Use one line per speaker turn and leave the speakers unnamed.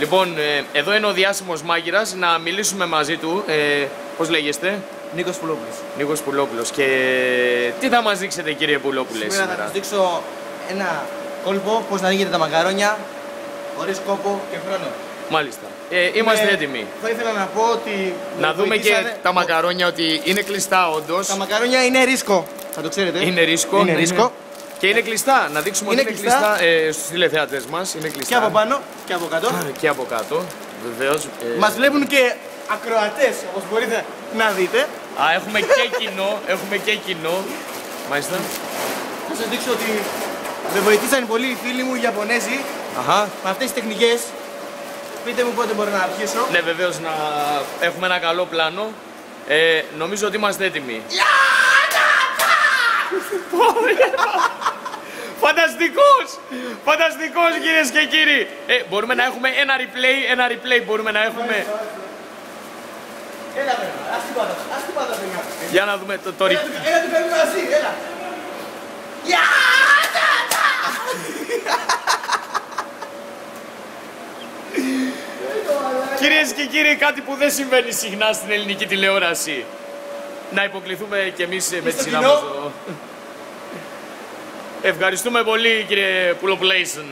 Λοιπόν, εδώ είναι ο διάσημος μάγειρας, να μιλήσουμε μαζί του. Πώς λέγεστε?
Νίκος Πουλόπουλος.
Νίκος Πουλόπουλος. Και τι θα μας δείξετε, κύριε Πουλόπουλε,
σήμερα? Θα σας δείξω ένα κόλπο, πώς να ανοίγετε τα μακαρόνια χωρίς κόπο και χρόνο.
Μάλιστα. Είμαστε έτοιμοι.
Θα ήθελα να πω ότι...
Να δούμε και τα μακαρόνια ότι είναι κλειστά όντως.
Τα μακαρόνια είναι ρίσκο, θα το ξέρετε.
Είναι ρίσκο.
Είναι ρίσκο.
Και είναι κλειστά. Να δείξουμε ότι είναι κλειστά στους τηλεθεατές μας. Είναι κλειστά.
Και από πάνω και από κάτω.
Και από κάτω. Βεβαίως.
Μας βλέπουν και ακροατές, όπως μπορείτε να δείτε.
Α, έχουμε και κοινό. Έχουμε και κοινό. Μάλιστα.
Θα σας δείξω ότι με βοηθήσαν πολύ οι φίλοι μου οι Ιαπωνέζοι.
Αχα.
Με αυτές τις τεχνικές. Πείτε μου πότε μπορώ να αρχίσω.
Ναι, βεβαίως να έχουμε ένα καλό πλάνο. Νομίζω ότι είμαστε έτοιμοι. Φανταστικός! Φανταστικός, κυρίες και κύριοι! Μπορούμε να έχουμε ένα replay μπορούμε να έχουμε.
Έλα παιδιά, ας την πάτα παιδιά.
Για να δούμε το replay.
Έλα την παίρνουμε μαζί, έλα.
Κυρίες και κύριοι, κάτι που δεν συμβαίνει συχνά στην ελληνική τηλεόραση. Να υποκληθούμε κι εμείς με τη σειρά μας. Ευχαριστούμε πολύ, κύριε Πουλοπλέισον.